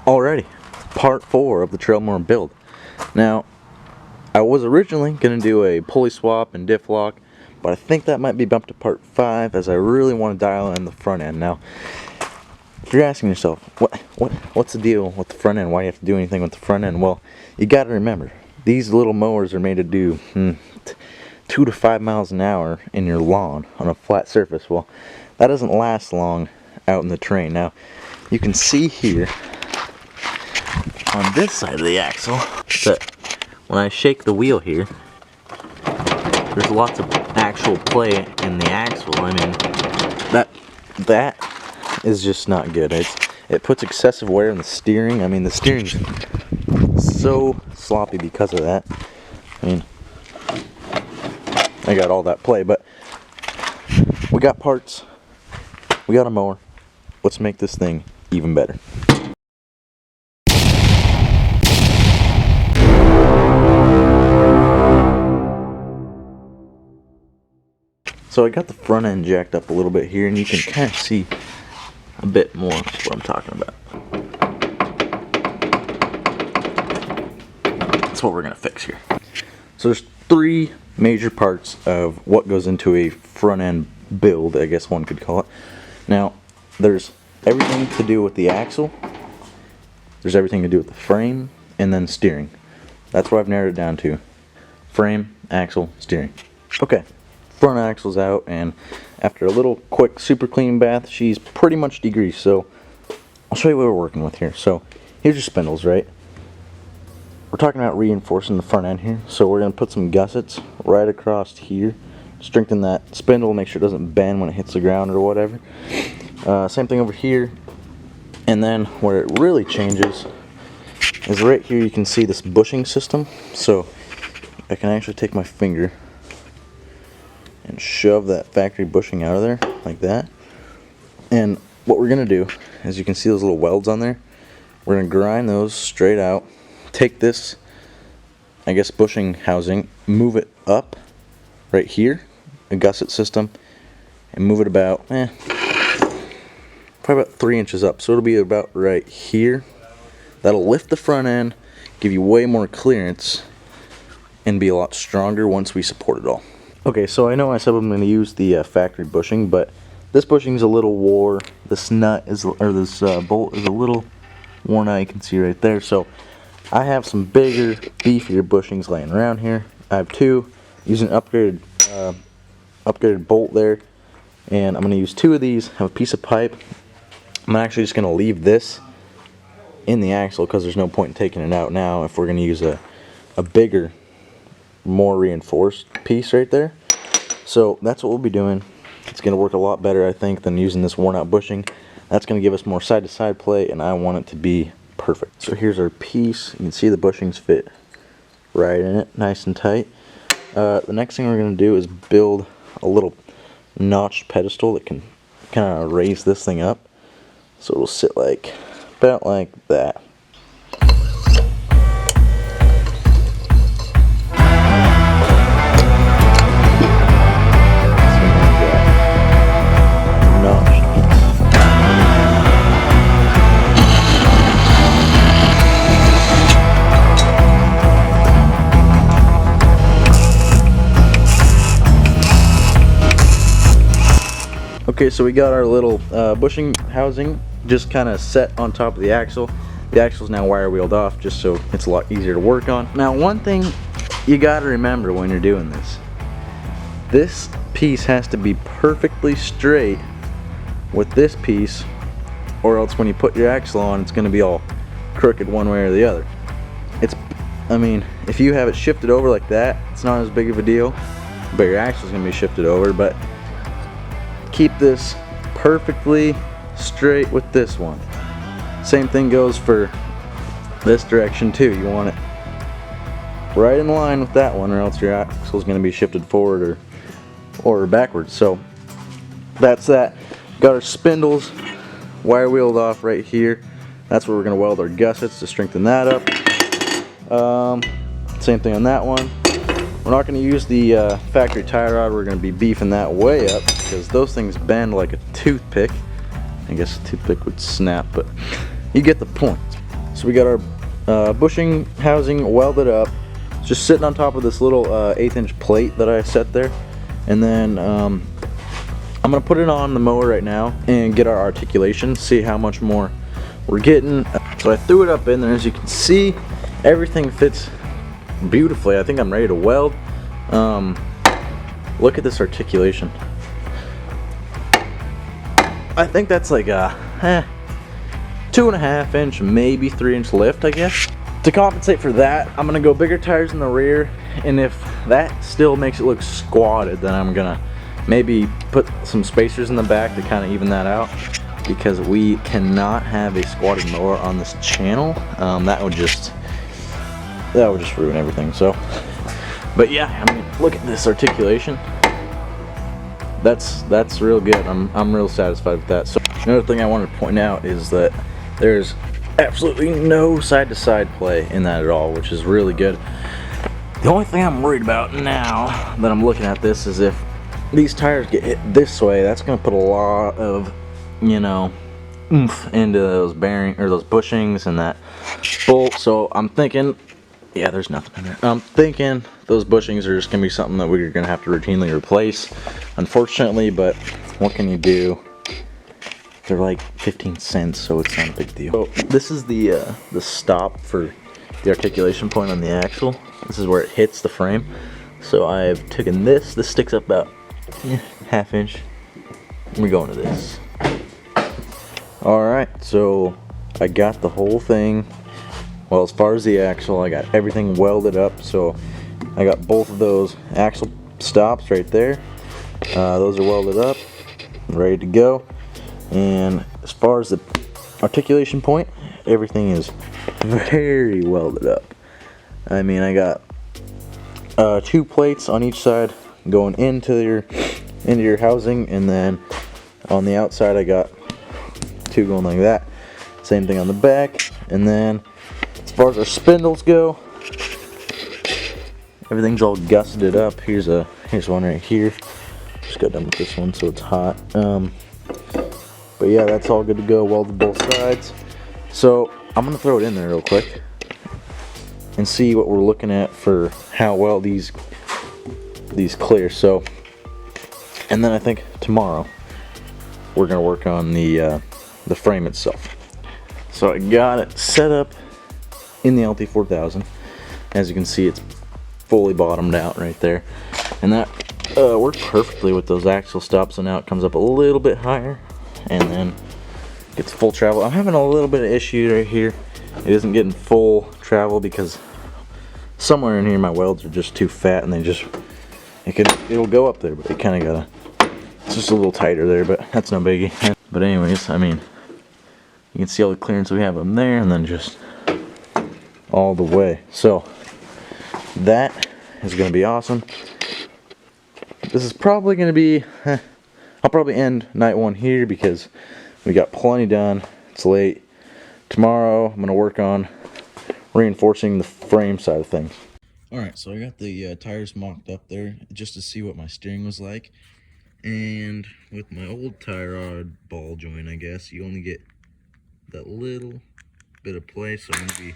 Alrighty, part 4 of the trail mower build. Now, I was originally going to do a pulley swap and diff lock, but I think that might be bumped to part 5 as I really want to dial in the front end. Now, if you're asking yourself, what's the deal with the front end? Why do you have to do anything with the front end? Well, you got to remember, these little mowers are made to do 2 to 5 miles an hour in your lawn on a flat surface. Well, that doesn't last long out in the terrain. Now, you can see here on this side of the axle that when I shake the wheel here, there's lots of actual play in the axle. I mean, that is just not good. It puts excessive wear in the steering. I mean, the steering's so sloppy because of that. I mean, I got all that play, but we got parts, we got a mower. Let's make this thing even better. So I got the front end jacked up a little bit here, and you can kind of see a bit more of what I'm talking about. That's what we're going to fix here. So there's 3 major parts of what goes into a front end build, I guess one could call it. Now, there's everything to do with the axle, there's everything to do with the frame, and then steering. That's what I've narrowed it down to. Frame, axle, steering. Okay. Front axle's out, and after a little quick super clean bath, she's pretty much degreased. So I'll show you what we're working with here. So here's your spindles, right? We're talking about reinforcing the front end here, so we're going to put some gussets right across here, strengthen that spindle, make sure it doesn't bend when it hits the ground or whatever. Same thing over here, and then where it really changes is right here. You can see this bushing system, so I can actually take my finger and shove that factory bushing out of there like that. And what we're gonna do is, you can see those little welds on there, we're gonna grind those straight out, take this, I guess, bushing housing, move it up right here, a gusset system, and move it about probably about 3 inches up, so it'll be about right here. That'll lift the front end, give you way more clearance, and be a lot stronger once we support it all. Okay, so I know I said I'm going to use the factory bushing, but this bushing is a little wore. This nut is, or this bolt is a little worn out. You can see right there. So I have some bigger, beefier bushings laying around here. I have 2, using an upgraded bolt there, and I'm going to use 2 of these. Have a piece of pipe. I'm actually just going to leave this in the axle because there's no point in taking it out now if we're going to use a bigger, more reinforced piece right there. So that's what we'll be doing. It's going to work a lot better, I think, than using this worn out bushing. That's going to give us more side to side play, and I want it to be perfect. So here's our piece. You can see the bushings fit right in it, nice and tight. The next thing we're going to do is build a little notched pedestal that can kind of raise this thing up, so it'll sit like about like that. Okay, so we got our little bushing housing just kind of set on top of the axle. The axle's now wire wheeled off just so it's a lot easier to work on. Now, one thing you got to remember when you're doing this piece has to be perfectly straight with this piece, or else when you put your axle on, it's going to be all crooked one way or the other. I mean, if you have it shifted over like that, it's not as big of a deal, but your axle's going to be shifted over. But keep this perfectly straight with this one. Same thing goes for this direction too. You want it right in line with that one, or else your axle is going to be shifted forward or backwards. So that's that. Got our spindles wire wheeled off right here. That's where we're going to weld our gussets to strengthen that up. Same thing on that one. We're not going to use the factory tie rod. We're going to be beefing that way up because those things bend like a toothpick. I guess a toothpick would snap, but you get the point. So we got our bushing housing welded up, just sitting on top of this little 1/8 inch plate that I set there. And then I'm gonna put it on the mower right now and get our articulation, see how much more we're getting. So I threw it up in there. As you can see, everything fits beautifully. I think I'm ready to weld. Look at this articulation. I think that's like a 2.5 inch, maybe 3 inch lift, I guess. To compensate for that, I'm gonna go bigger tires in the rear, and if that still makes it look squatted, then I'm gonna maybe put some spacers in the back to kind of even that out, because we cannot have a squatted mower on this channel. That would just ruin everything. So, but yeah, I mean, look at this articulation. That's real good. I'm real satisfied with that. So another thing I wanted to point out is that there's absolutely no side-to-side play in that at all, which is really good. The only thing I'm worried about now that I'm looking at this is if these tires get hit this way, that's going to put a lot of, you know, oomph into those bearing or those bushings and that bolt. So I'm thinking, yeah, there's nothing in there. I'm thinking those bushings are just going to be something that we're going to have to routinely replace, unfortunately, but what can you do? They're like 15 cents, so it's not a big deal. So this is the stop for the articulation point on the axle. This is where it hits the frame. So I've taken this. This sticks up about 1/2 inch. We're going to this. Alright, so I got the whole thing. Well, as far as the axle, I got everything welded up. So I got both of those axle stops right there. Those are welded up, ready to go. And as far as the articulation point, everything is very welded up. I mean, I got 2 plates on each side going into your housing, and then on the outside I got 2 going like that. Same thing on the back. And then as far as our spindles go, everything's all gusseted up. Here's one right here. Just got done with this one, so it's hot. But yeah, that's all good to go. Welded both sides. So I'm gonna throw it in there real quick and see what we're looking at for how well these clear. So, and then I think tomorrow we're gonna work on the frame itself. So I got it set up in the LT4000. As you can see, it's fully bottomed out right there, and that worked perfectly with those axle stops. So now it comes up a little bit higher and then gets full travel. I'm having a little bit of issue right here. It isn't getting full travel because somewhere in here my welds are just too fat, and it'll go up there, but it kind of it's just a little tighter there, but that's no biggie. But anyways, I mean, you can see all the clearance we have on there, and then just all the way. So that is going to be awesome. This is probably going to be, I'll probably end night 1 here because we got plenty done. It's late. Tomorrow I'm going to work on reinforcing the frame side of things. Alright, so I got the tires mocked up there just to see what my steering was like. And with my old tie rod ball joint, I guess, you only get that little bit of play. So I'm going to be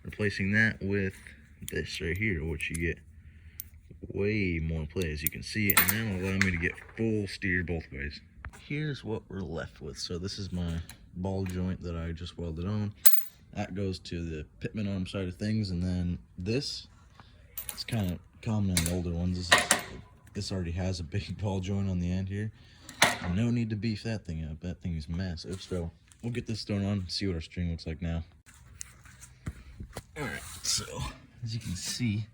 replacing that with this right here, which you get way more play, as you can see, and that will allow me to get full steer both ways. Here's what we're left with. So this is my ball joint that I just welded on. That goes to the pitman arm side of things, and then this, it's kind of common in the older ones. This already has a big ball joint on the end here. No need to beef that thing up. That thing is massive. So we'll get this thrown on and see what our string looks like now. Alright, so as you can see,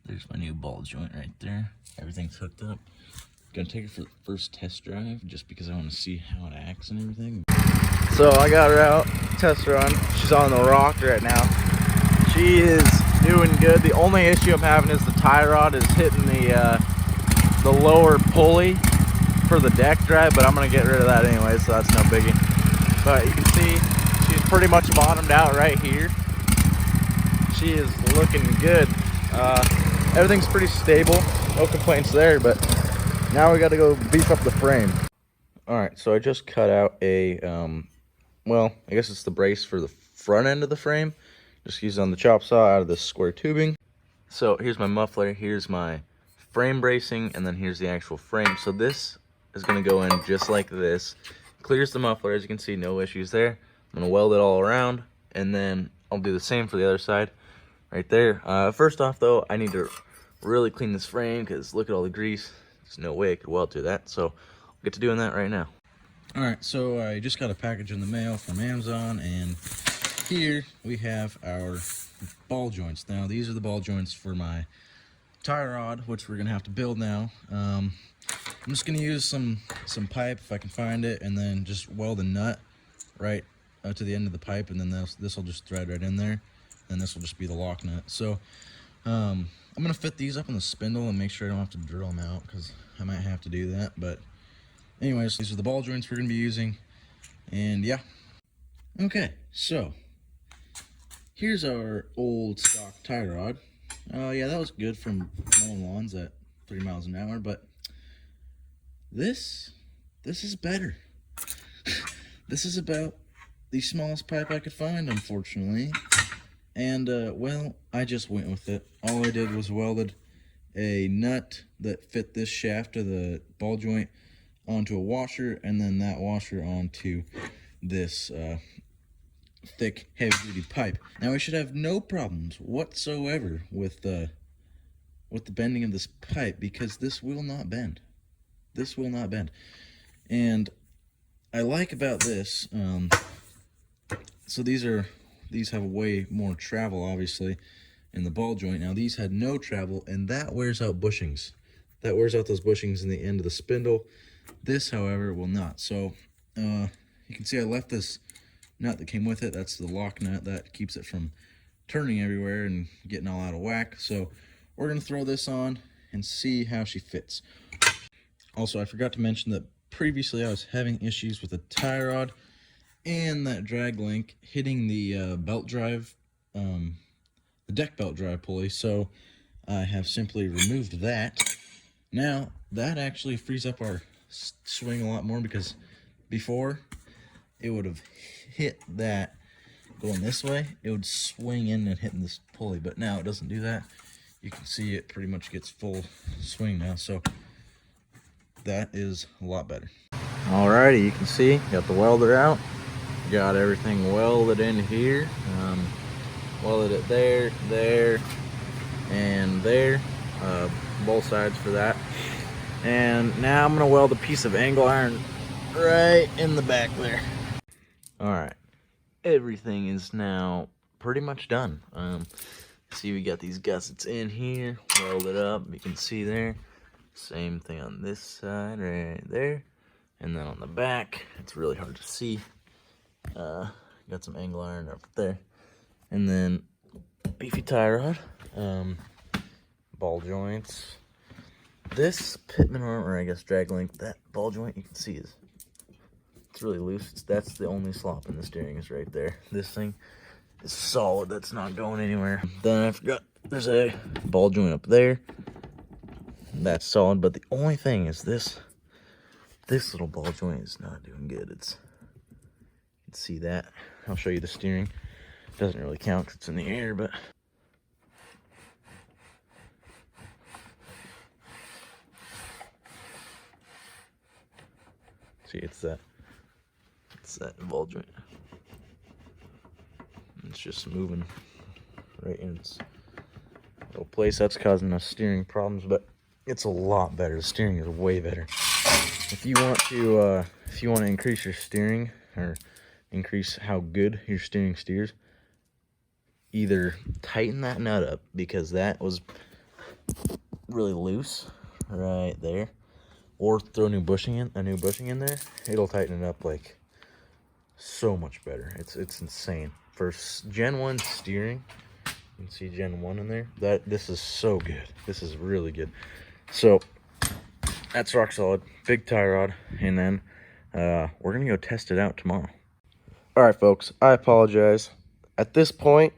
there's my new ball joint right there. Everything's hooked up. Gonna take it for the first test drive just because I want to see how it acts and everything. So I got her out, test run. She's on the rock right now. She is doing good. The only issue I'm having is the tie rod is hitting the lower pulley for the deck drive, but I'm gonna get rid of that anyway, so that's no biggie. But you can see she's pretty much bottomed out right here. She is looking good. Everything's pretty stable, no complaints there, but now we got to go beef up the frame. Alright, so I just cut out a well, I guess it's the brace for the front end of the frame. Just used on the chop saw out of this square tubing. So here's my muffler, here's my frame bracing, and then here's the actual frame. So this is gonna go in just like this. Clears the muffler, as you can see, no issues there. I'm gonna weld it all around, and then I'll do the same for the other side right there. First off though, I need to really clean this frame because look at all the grease. There's no way I could weld through that, so I'll get to doing that right now. Alright, so I just got a package in the mail from Amazon, and here we have our ball joints. Now these are the ball joints for my tie rod, which we're gonna have to build now. I'm just gonna use some pipe if I can find it, and then just weld a nut right to the end of the pipe, and then this will just thread right in there, and this will just be the lock nut. So I'm gonna fit these up in the spindle and make sure I don't have to drill them out, because I might have to do that. But anyways, these are the ball joints we're gonna be using, and yeah. Okay, so here's our old stock tie rod. Yeah, that was good from mowing lawns at 3 miles an hour, but this is better. This is about the smallest pipe I could find, unfortunately. And, well, I just went with it. All I did was welded a nut that fit this shaft of the ball joint onto a washer, and then that washer onto this thick, heavy-duty pipe. Now I should have no problems whatsoever with the bending of this pipe, because this will not bend. This will not bend. And I like about this, so these have way more travel, obviously, in the ball joint. Now these had no travel, and that wears out bushings. That wears out those bushings in the end of the spindle. This, however, will not. So you can see I left this nut that came with it. That's the lock nut that keeps it from turning everywhere and getting all out of whack. So we're gonna throw this on and see how she fits. Also, I forgot to mention that previously I was having issues with the tie rod and that drag link hitting the belt drive, the deck belt drive pulley. So I have simply removed that. Now that actually frees up our swing a lot more, because before it would have hit that going this way, it would swing in and hitting this pulley, but now it doesn't do that. You can see it pretty much gets full swing now, so that is a lot better. Alrighty, you can see, got the welder out, got everything welded in here, welded it there, and there, both sides for that. And now I'm gonna weld a piece of angle iron right in the back there. Alright, everything is now pretty much done. See, we got these gussets in here, welded up, you can see there. Same thing on this side, right there. And then on the back, it's really hard to see. Got some angle iron up there. And then beefy tie rod, ball joints. This pitman arm, or I guess drag link, that ball joint you can see it's really loose. That's the only slop in the steering, is right there. This thing is solid, that's not going anywhere. Then I forgot, there's a ball joint up there. That's solid, but the only thing is this little ball joint is not doing good. You can see that. I'll show you the steering. It doesn't really count because it's in the air, but see, it's that ball joint. It's just moving right in its little place. That's causing us steering problems, but it's a lot better. The steering is way better. If you want to increase your steering, or increase how good your steering steers, either tighten that nut up, because that was really loose right there, or throw a new bushing in there. It'll tighten it up like so much better. It's insane. For Gen 1 steering, you can see Gen 1 in there. This is so good. This is really good. So that's rock solid. Big tie rod, and then we're gonna go test it out tomorrow. All right, folks, I apologize. At this point,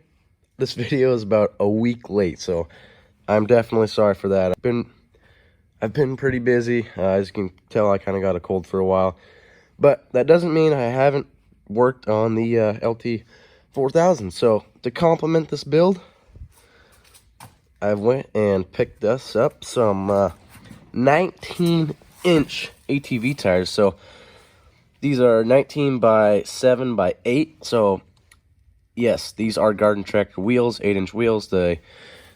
this video is about a week late, so I'm definitely sorry for that. I've been pretty busy. As you can tell, I kind of got a cold for a while, but that doesn't mean I haven't worked on the LT4000. So to complement this build, I went and picked us up some 19-inch ATV tires. So these are 19 by 7 by 8. So yes, these are garden tractor wheels, 8-inch wheels. The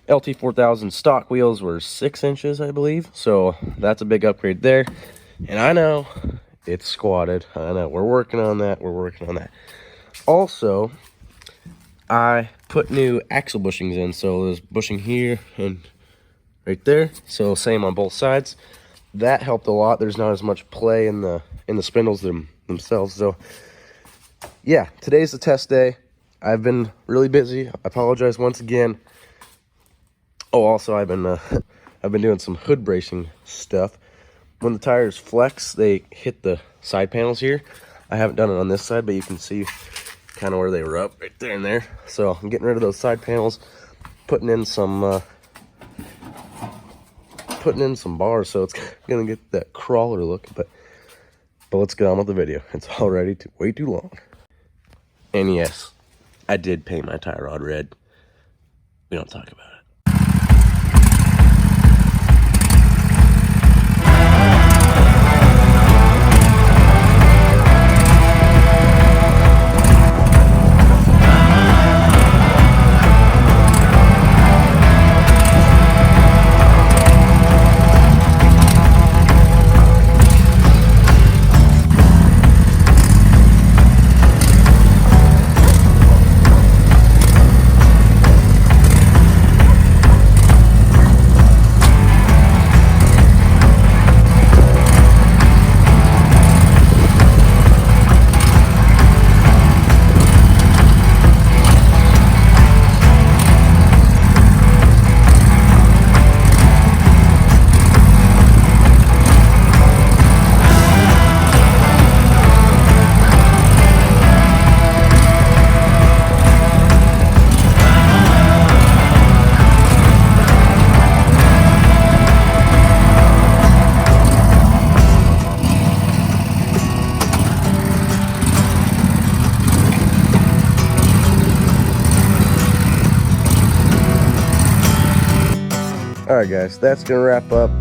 LT4000 stock wheels were 6 inches, I believe. So that's a big upgrade there. And I know it's squatted. I know we're working on that. Also, I put new axle bushings in. So there's bushing here and right there. So same on both sides. That helped a lot. There's not as much play in the spindles themselves. So yeah, today's the test day. I've been really busy. I apologize once again. Oh, also I've been doing some hood bracing stuff. When the tires flex, they hit the side panels here. I haven't done it on this side, but you can see kind of where they were up right there and there. So I'm getting rid of those side panels, putting in some bars, so it's gonna get that crawler look. But let's get on with the video. It's already way too long. And yes, I did paint my tie rod red. We don't talk about it. Alright guys, that's going to wrap up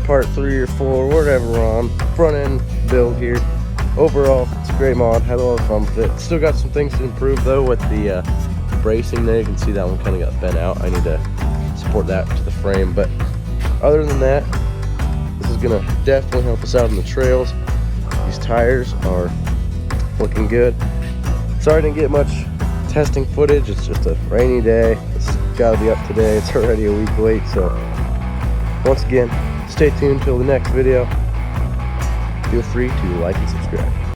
part 3 or 4, whatever we're on. Front end build here. Overall, it's a great mod. Had a lot of fun with it. Still got some things to improve though with the bracing there. You can see that one kind of got bent out. I need to support that to the frame. But other than that, this is going to definitely help us out on the trails. These tires are looking good. Sorry I didn't get much testing footage. It's just a rainy day. It's got to be up today. It's already a week late, so once again, stay tuned till the next video. Feel free to like and subscribe.